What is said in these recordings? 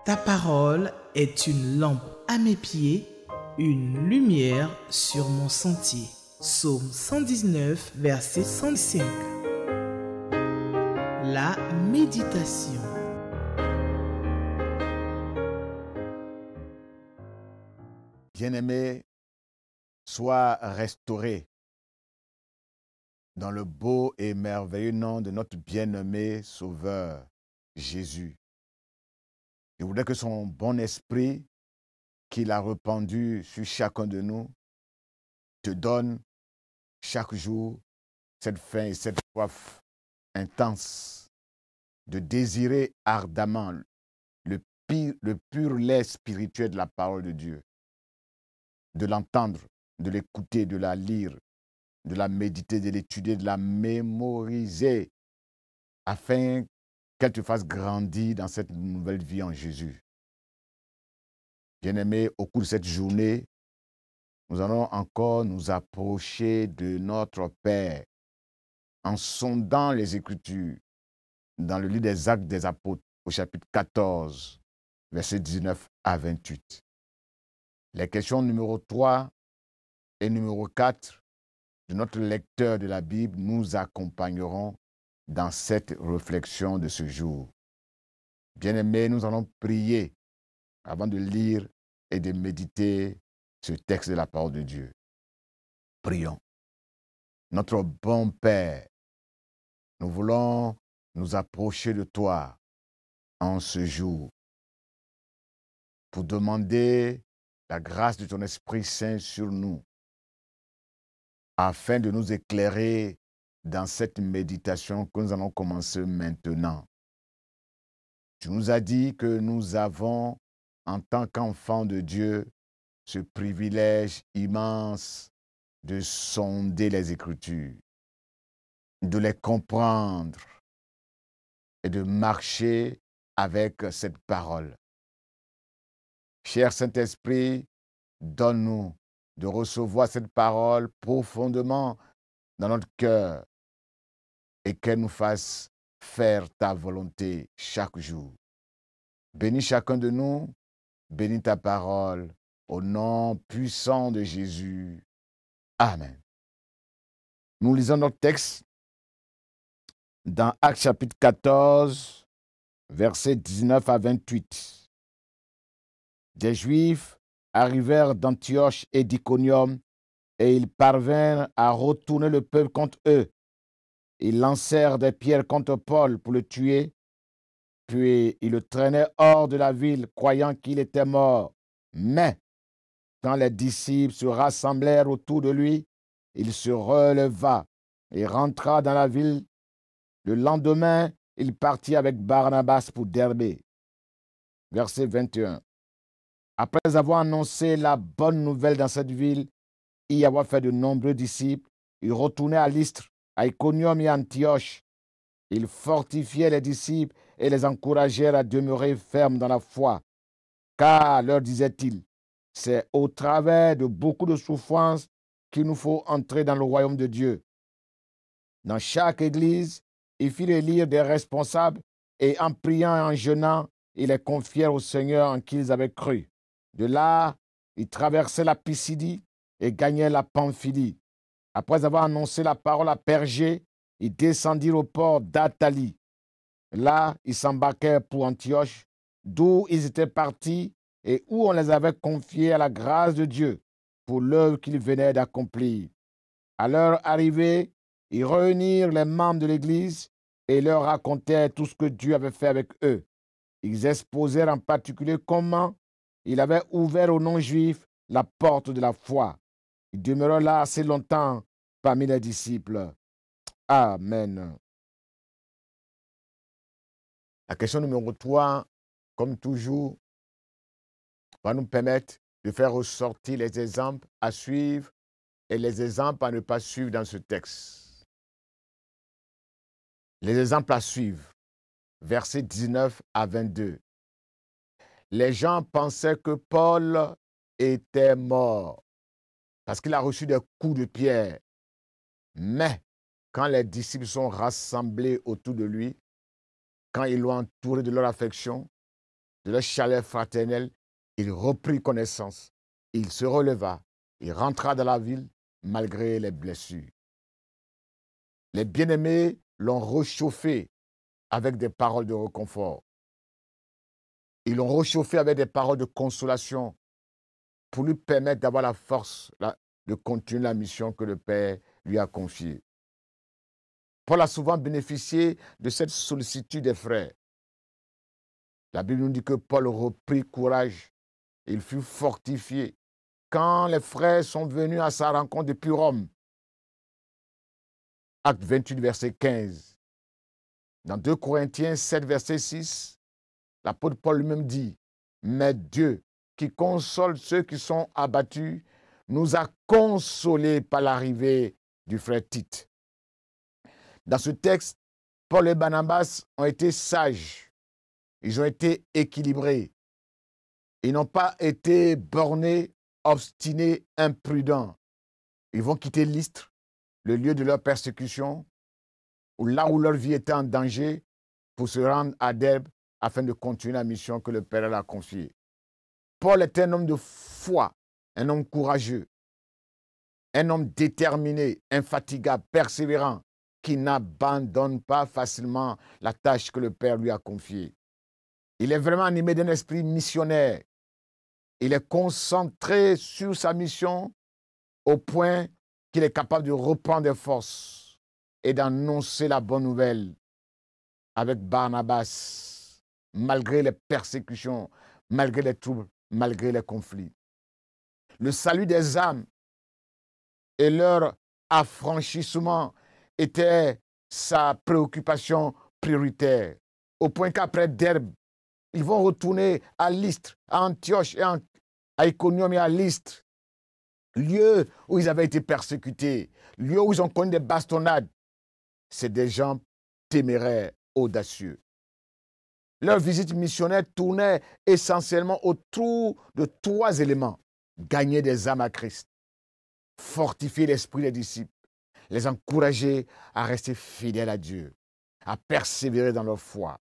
Ta parole est une lampe à mes pieds, une lumière sur mon sentier. Psaume 119, verset 105. La méditation. Bien-aimé, sois restauré dans le beau et merveilleux nom de notre bien-aimé Sauveur, Jésus. Je voudrais que son bon esprit, qu'il a répandu sur chacun de nous, te donne chaque jour cette faim et cette soif intense de désirer ardemment le pur lait spirituel de la parole de Dieu, de l'entendre, de l'écouter, de la lire, de la méditer, de l'étudier, de la mémoriser, afin qu'elle te fasse grandir dans cette nouvelle vie en Jésus. Bien-aimé, au cours de cette journée, nous allons encore nous approcher de notre Père en sondant les Écritures dans le livre des Actes des Apôtres, au chapitre 14, versets 19 à 28. Les questions numéro 3 et numéro 4 de notre lecteur de la Bible nous accompagneront dans cette réflexion de ce jour. Bien-aimés, nous allons prier avant de lire et de méditer ce texte de la parole de Dieu. Prions. Notre bon Père, nous voulons nous approcher de toi en ce jour pour demander la grâce de ton Esprit Saint sur nous afin de nous éclairer dans cette méditation que nous allons commencer maintenant. Tu nous as dit que nous avons, en tant qu'enfants de Dieu, ce privilège immense de sonder les Écritures, de les comprendre et de marcher avec cette parole. Cher Saint-Esprit, donne-nous de recevoir cette parole profondément dans notre cœur et qu'elle nous fasse faire ta volonté chaque jour. Bénis chacun de nous, bénis ta parole, au nom puissant de Jésus. Amen. Nous lisons notre texte dans Actes chapitre 14, versets 19 à 28. Des Juifs arrivèrent d'Antioche et d'Iconium et ils parvinrent à retourner le peuple contre eux. Ils lancèrent des pierres contre Paul pour le tuer, puis ils le traînaient hors de la ville, croyant qu'il était mort. Mais quand les disciples se rassemblèrent autour de lui, il se releva et rentra dans la ville. Le lendemain, il partit avec Barnabas pour Derbé. Verset 21. Après avoir annoncé la bonne nouvelle dans cette ville, y avoir fait de nombreux disciples, il retournait à Lystre, à Iconium et à Antioche. Il fortifiait les disciples et les encourageait à demeurer fermes dans la foi. Car, leur disait-il, c'est au travers de beaucoup de souffrances qu'il nous faut entrer dans le royaume de Dieu. Dans chaque église, il fit élire des responsables et en priant et en jeûnant, ils les confièrent au Seigneur en qui ils avaient cru. De là, ils traversaient la Pisidie et gagnaient la Pamphylie. Après avoir annoncé la parole à Pergé, ils descendirent au port d'Athalie. Là, ils s'embarquèrent pour Antioche, d'où ils étaient partis et où on les avait confiés à la grâce de Dieu pour l'œuvre qu'ils venaient d'accomplir. À leur arrivée, ils réunirent les membres de l'Église et leur racontèrent tout ce que Dieu avait fait avec eux. Ils exposèrent en particulier comment il avait ouvert aux non-juifs la porte de la foi. Ils demeurèrent là assez longtemps parmi les disciples. Amen. La question numéro 3, comme toujours, va nous permettre de faire ressortir les exemples à suivre et les exemples à ne pas suivre dans ce texte. Les exemples à suivre, versets 19 à 22. Les gens pensaient que Paul était mort parce qu'il a reçu des coups de pierre. Mais quand les disciples sont rassemblés autour de lui, quand ils l'ont entouré de leur affection, de leur chaleur fraternelle, il reprit connaissance. Il se releva. Il rentra dans la ville malgré les blessures. Les bien-aimés l'ont réchauffé avec des paroles de réconfort. Ils l'ont réchauffé avec des paroles de consolation pour lui permettre d'avoir la force de continuer la mission que le Père lui a confiée. Paul a souvent bénéficié de cette sollicitude des frères. La Bible nous dit que Paul reprit courage. Il fut fortifié quand les frères sont venus à sa rencontre depuis Rome. Acte 28, verset 15. Dans 2 Corinthiens 7, verset 6, l'apôtre Paul lui-même dit, « Mais Dieu, qui console ceux qui sont abattus, nous a consolés par l'arrivée du frère Tite. » Dans ce texte, Paul et Barnabas ont été sages. Ils ont été équilibrés. Ils n'ont pas été bornés, obstinés, imprudents. Ils vont quitter Lystre, le lieu de leur persécution, ou là où leur vie était en danger, pour se rendre à Derbe afin de continuer la mission que le Père leur a confiée. Paul est un homme de foi, un homme courageux, un homme déterminé, infatigable, persévérant, qui n'abandonne pas facilement la tâche que le Père lui a confiée. Il est vraiment animé d'un esprit missionnaire. Il est concentré sur sa mission au point qu'il est capable de reprendre des forces et d'annoncer la bonne nouvelle avec Barnabas, malgré les persécutions, malgré les troubles, malgré les conflits. Le salut des âmes et leur affranchissement était sa préoccupation prioritaire, au point qu'après Derbe, ils vont retourner à Lystre, à Antioche, à Iconium et à Lystre, lieu où ils avaient été persécutés, lieu où ils ont connu des bastonnades. C'est des gens téméraires, audacieux. Leur visite missionnaire tournait essentiellement autour de 3 éléments. Gagner des âmes à Christ, fortifier l'esprit des disciples, les encourager à rester fidèles à Dieu, à persévérer dans leur foi.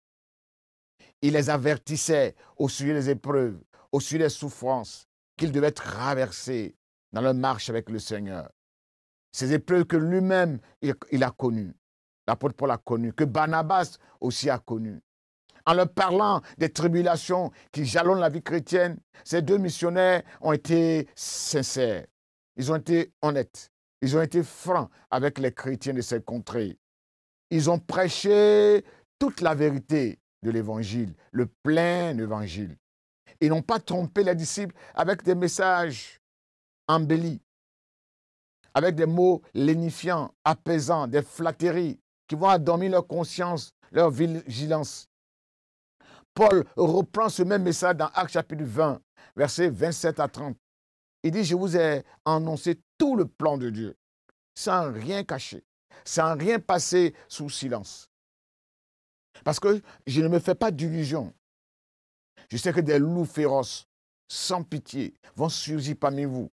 Il les avertissait au sujet des épreuves, au sujet des souffrances qu'ils devaient traverser dans leur marche avec le Seigneur. Ces épreuves que lui-même, il a connues. L'apôtre Paul a connu, que Barnabas aussi a connu. En leur parlant des tribulations qui jalonnent la vie chrétienne, ces 2 missionnaires ont été sincères. Ils ont été honnêtes. Ils ont été francs avec les chrétiens de ces contrées. Ils ont prêché toute la vérité de l'évangile, le plein évangile. Ils n'ont pas trompé les disciples avec des messages embellis, avec des mots lénifiants, apaisants, des flatteries qui vont adormir leur conscience, leur vigilance. Paul reprend ce même message dans Actes chapitre 20, versets 27 à 30. Il dit, je vous ai annoncé tout le plan de Dieu, sans rien cacher, sans rien passer sous silence. Parce que je ne me fais pas d'illusions. Je sais que des loups féroces, sans pitié, vont surgir parmi vous.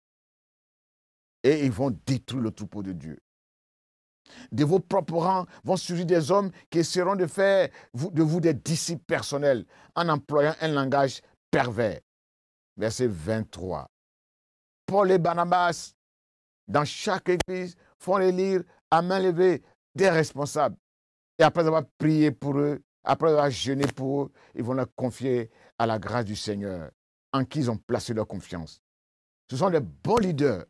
Et ils vont détruire le troupeau de Dieu. De vos propres rangs vont surgir des hommes qui essaieront de faire de vous des disciples personnels en employant un langage pervers. Verset 23. Paul et Barnabas, dans chaque église, font élire à main levée des responsables. Et après avoir prié pour eux, après avoir jeûné pour eux, ils vont leur confier à la grâce du Seigneur, en qui ils ont placé leur confiance. Ce sont des bons leaders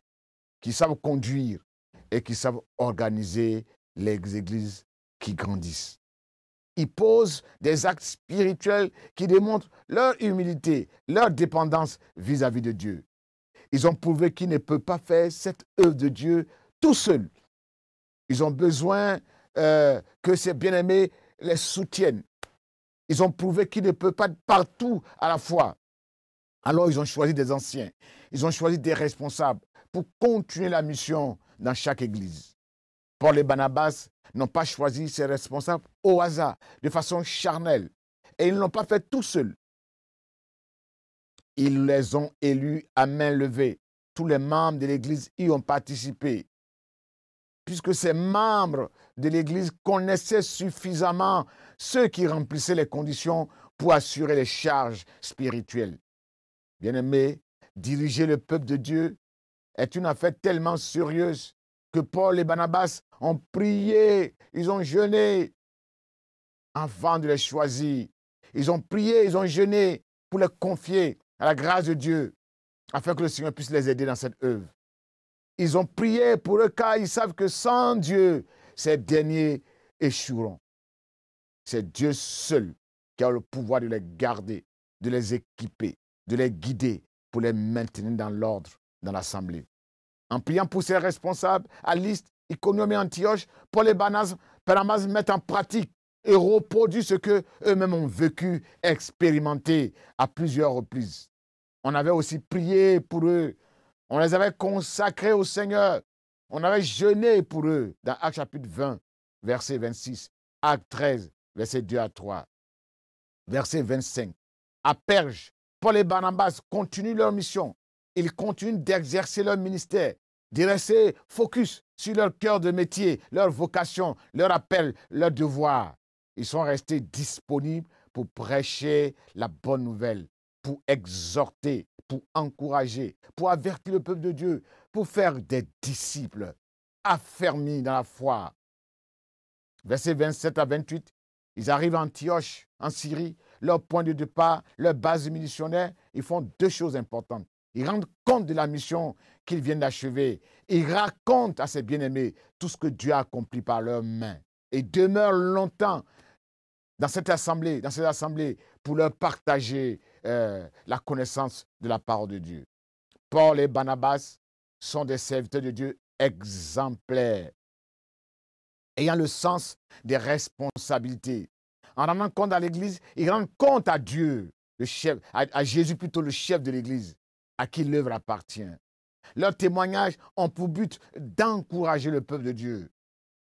qui savent conduire et qui savent organiser les églises qui grandissent. Ils posent des actes spirituels qui démontrent leur humilité, leur dépendance vis-à-vis de Dieu. Ils ont prouvé qu'ils ne peuvent pas faire cette œuvre de Dieu tout seuls. Ils ont besoin que ces bien-aimés les soutiennent. Ils ont prouvé qu'ils ne peuvent pas être partout à la fois. Alors ils ont choisi des anciens, ils ont choisi des responsables pour continuer la mission dans chaque église. Paul et Barnabas n'ont pas choisi ces responsables au hasard, de façon charnelle. Et ils ne l'ont pas fait tout seuls. Ils les ont élus à main levée. Tous les membres de l'église y ont participé. Puisque ces membres de l'église connaissaient suffisamment ceux qui remplissaient les conditions pour assurer les charges spirituelles. Bien-aimés, diriger le peuple de Dieu est une affaire tellement sérieuse que Paul et Barnabas ont prié, ils ont jeûné avant de les choisir. Ils ont prié, ils ont jeûné pour les confier à la grâce de Dieu, afin que le Seigneur puisse les aider dans cette œuvre. Ils ont prié pour eux car ils savent que sans Dieu, ces derniers échoueront. C'est Dieu seul qui a le pouvoir de les garder, de les équiper, de les guider pour les maintenir dans l'ordre, dans l'assemblée. En priant pour ces responsables, à Lystre, Iconium et Antioche, Paul et Barnabas mettent en pratique et reproduisent ce qu'eux-mêmes ont vécu, expérimenté à plusieurs reprises. On avait aussi prié pour eux. On les avait consacrés au Seigneur. On avait jeûné pour eux dans Actes chapitre 20, verset 26. Actes 13, verset 2 à 3. Verset 25. À Perge, Paul et Barnabas continuent leur mission. Ils continuent d'exercer leur ministère, de rester focus sur leur cœur de métier, leur vocation, leur appel, leur devoir. Ils sont restés disponibles pour prêcher la bonne nouvelle, pour exhorter, pour encourager, pour avertir le peuple de Dieu, pour faire des disciples affermis dans la foi. Versets 27 à 28, ils arrivent à Antioche, en Syrie. Leur point de départ, leur base missionnaire, ils font deux choses importantes. Ils rendent compte de la mission qu'ils viennent d'achever. Ils racontent à ces bien-aimés tout ce que Dieu a accompli par leurs mains. Et demeurent longtemps dans cette assemblée pour leur partager la connaissance de la parole de Dieu. Paul et Barnabas sont des serviteurs de Dieu exemplaires, ayant le sens des responsabilités. En rendant compte à l'Église, ils rendent compte à Dieu, le chef, à Jésus plutôt, le chef de l'Église, à qui l'œuvre appartient. Leurs témoignages ont pour but d'encourager le peuple de Dieu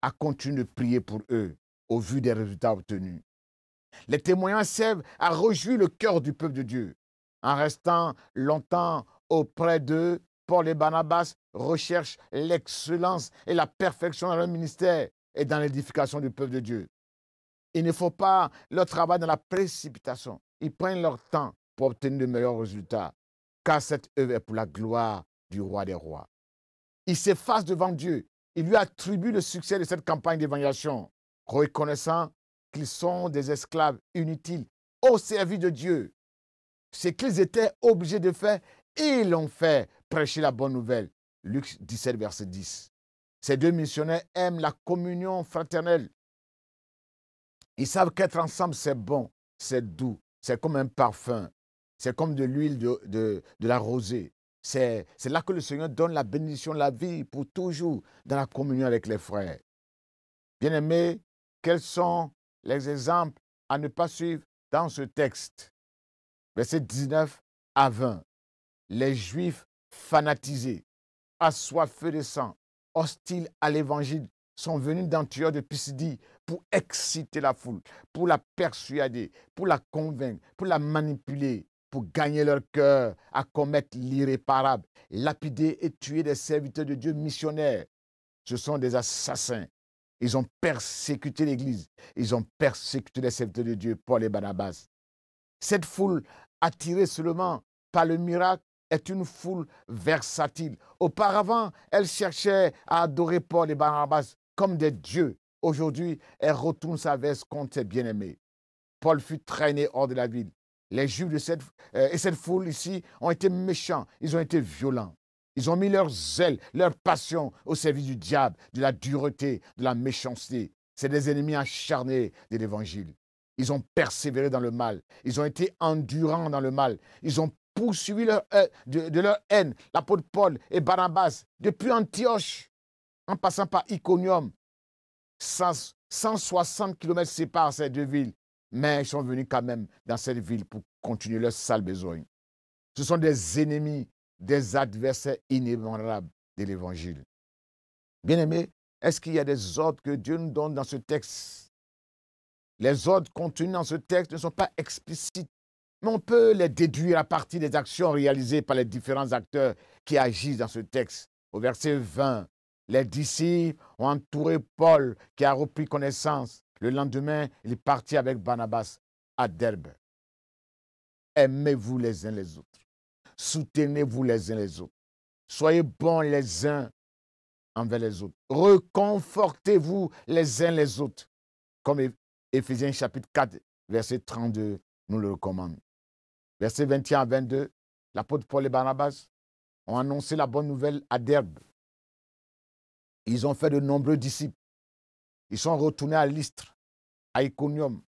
à continuer de prier pour eux au vu des résultats obtenus. Les témoignages servent à réjouir le cœur du peuple de Dieu. En restant longtemps auprès d'eux, Paul et Barnabas recherchent l'excellence et la perfection dans leur ministère et dans l'édification du peuple de Dieu. Il ne faut pas leur travail dans la précipitation. Ils prennent leur temps pour obtenir de meilleurs résultats, car cette œuvre est pour la gloire du roi des rois. Ils s'effacent devant Dieu. Ils lui attribuent le succès de cette campagne d'évangélisation, reconnaissant qu'ils sont des esclaves inutiles au service de Dieu. Ce qu'ils étaient obligés de faire, ils l'ont fait, prêcher la bonne nouvelle. Luc 17, verset 10. Ces deux missionnaires aiment la communion fraternelle. Ils savent qu'être ensemble, c'est bon, c'est doux, c'est comme un parfum, c'est comme de l'huile de la rosée. C'est là que le Seigneur donne la bénédiction, la vie pour toujours dans la communion avec les frères. Bien-aimés, quels sont les exemples à ne pas suivre dans ce texte? Versets 19 à 20. Les Juifs fanatisés, assoiffés de sang, hostiles à l'évangile, sont venus d'Antioche de Pisidie pour exciter la foule, pour la persuader, pour la convaincre, pour la manipuler, pour gagner leur cœur à commettre l'irréparable, lapider et tuer des serviteurs de Dieu missionnaires. Ce sont des assassins. Ils ont persécuté l'Église. Ils ont persécuté les serviteurs de Dieu, Paul et Barnabas. Cette foule, attirée seulement par le miracle, est une foule versatile. Auparavant, elle cherchait à adorer Paul et Barnabas comme des dieux. Aujourd'hui, elle retourne sa veste contre ses bien-aimés. Paul fut traîné hors de la ville. Les Juifs de cette foule ici ont été méchants. Ils ont été violents. Ils ont mis leur zèle, leur passion au service du diable, de la dureté, de la méchanceté. C'est des ennemis acharnés de l'Évangile. Ils ont persévéré dans le mal. Ils ont été endurants dans le mal. Ils ont poursuivi de leur haine l'apôtre Paul et Barnabas depuis Antioche, en passant par Iconium. 160 km séparent ces deux villes, mais ils sont venus quand même dans cette ville pour continuer leur sale besogne. Ce sont des ennemis, des adversaires inébranlables de l'Évangile. Bien-aimés, est-ce qu'il y a des ordres que Dieu nous donne dans ce texte? Les ordres contenus dans ce texte ne sont pas explicites, mais on peut les déduire à partir des actions réalisées par les différents acteurs qui agissent dans ce texte. Au verset 20, les disciples ont entouré Paul qui a repris connaissance. Le lendemain, il est parti avec Barnabas à Derbe. Aimez-vous les uns les autres. Soutenez-vous les uns les autres. Soyez bons les uns envers les autres. Reconfortez-vous les uns les autres. Comme Éphésiens chapitre 4, verset 32 nous le recommande. Verset 21 à 22, l'apôtre Paul et Barnabas ont annoncé la bonne nouvelle à Derbe. Ils ont fait de nombreux disciples. Ils sont retournés à Lystre, à Iconium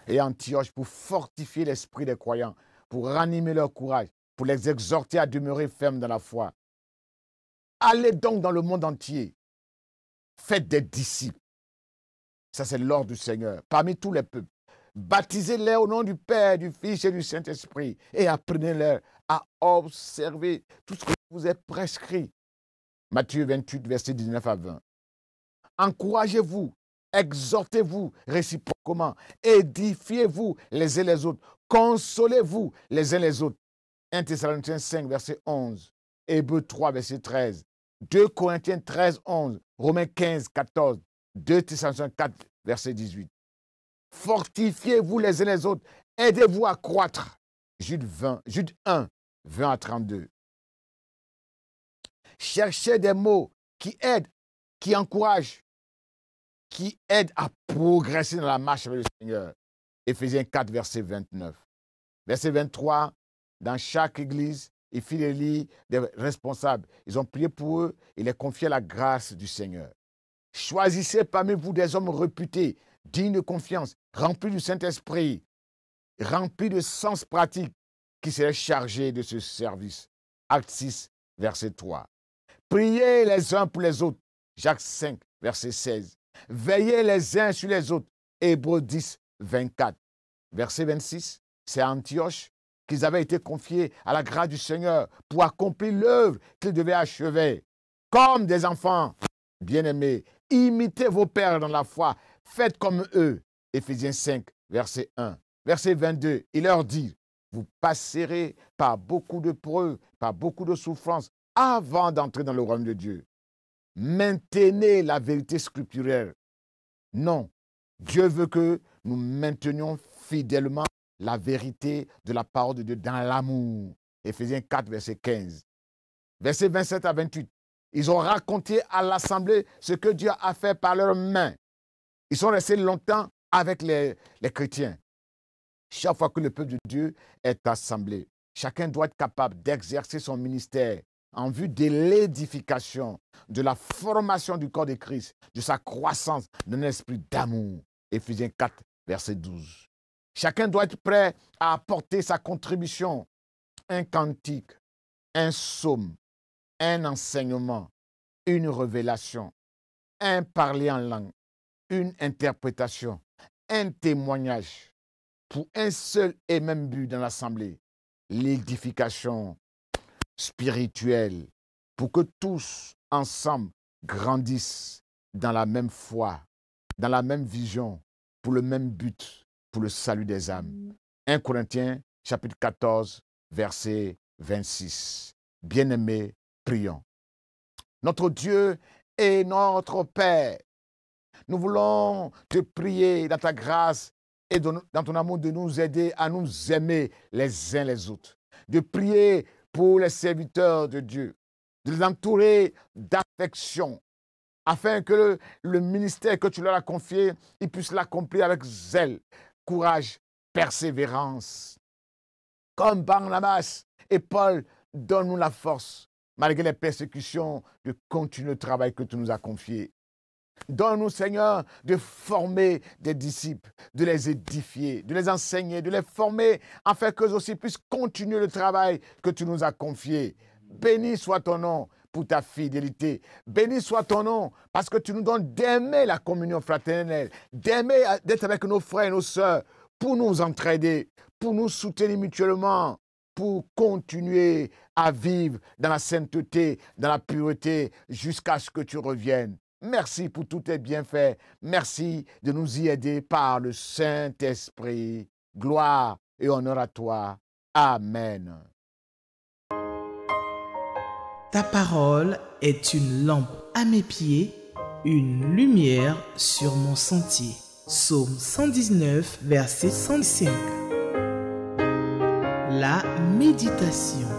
et à Antioche pour fortifier l'esprit des croyants, pour ranimer leur courage, pour les exhorter à demeurer fermes dans la foi. Allez donc dans le monde entier. Faites des disciples. Ça, c'est l'ordre du Seigneur, parmi tous les peuples. Baptisez-les au nom du Père, du Fils et du Saint-Esprit et apprenez-leur à observer tout ce que vous est prescrit. Matthieu 28, verset 19 à 20. Encouragez-vous, exhortez-vous réciproquement, édifiez-vous les uns les autres, consolez-vous les uns les autres. 1 Thessaloniciens 5, verset 11, Hébreux 3, verset 13, 2 Corinthiens 13, 11, Romains 15, 14, 2 Thessaloniciens 4, verset 18. Fortifiez-vous les uns les autres, aidez-vous à croître. Jude 1, 20 à 32. Cherchez des mots qui aident, qui encouragent, qui aident à progresser dans la marche avec le Seigneur. Éphésiens 4, verset 29. Verset 23, dans chaque église, il fit les lits des responsables. Ils ont prié pour eux et les confié à la grâce du Seigneur. Choisissez parmi vous des hommes réputés, dignes de confiance, remplis du Saint-Esprit, remplis de sens pratique, qui seraient chargés de ce service. Acte 6, verset 3. Priez les uns pour les autres. Jacques 5, verset 16. Veillez les uns sur les autres. Hébreux 10, 24. Verset 26, c'est à Antioche qu'ils avaient été confiés à la grâce du Seigneur pour accomplir l'œuvre qu'ils devaient achever. Comme des enfants bien-aimés, imitez vos pères dans la foi. Faites comme eux. Éphésiens 5, verset 1. Verset 22, il leur dit, vous passerez par beaucoup de preuves, par beaucoup de souffrances, avant d'entrer dans le royaume de Dieu. Maintenez la vérité scripturaire. Non, Dieu veut que nous maintenions fidèlement la vérité de la parole de Dieu dans l'amour. Éphésiens 4, verset 15. Verset 27 à 28. Ils ont raconté à l'assemblée ce que Dieu a fait par leurs mains. Ils sont restés longtemps avec les chrétiens. Chaque fois que le peuple de Dieu est assemblé, chacun doit être capable d'exercer son ministère en vue de l'édification, de la formation du corps de Christ, de sa croissance d'un esprit d'amour. Éphésiens 4, verset 12. Chacun doit être prêt à apporter sa contribution, un cantique, un psaume, un enseignement, une révélation, un parler en langue, une interprétation, un témoignage, pour un seul et même but dans l'assemblée, l'édification spirituelle, pour que tous ensemble grandissent dans la même foi, dans la même vision, pour le même but, pour le salut des âmes. 1 Corinthiens chapitre 14, verset 26. Bien-aimés, prions. Notre Dieu est notre Père. Nous voulons te prier dans ta grâce et dans ton amour de nous aider à nous aimer les uns les autres. De prier pour les serviteurs de Dieu, de les entourer d'affection, afin que le ministère que tu leur as confié, ils puissent l'accomplir avec zèle, courage, persévérance. Comme Barnabas et Paul, donne-nous la force, malgré les persécutions, de continuer le travail que tu nous as confié. Donne-nous, Seigneur, de former des disciples, de les édifier, de les enseigner, de les former, afin qu'eux aussi puissent continuer le travail que tu nous as confié. Béni soit ton nom pour ta fidélité. Béni soit ton nom parce que tu nous donnes d'aimer la communion fraternelle, d'aimer d'être avec nos frères et nos sœurs, pour nous entraider, pour nous soutenir mutuellement, pour continuer à vivre dans la sainteté, dans la pureté, jusqu'à ce que tu reviennes. Merci pour tous tes bienfaits. Merci de nous y aider par le Saint-Esprit. Gloire et honneur à toi. Amen. Ta parole est une lampe à mes pieds, une lumière sur mon sentier. Psaume 119, verset 105. La méditation.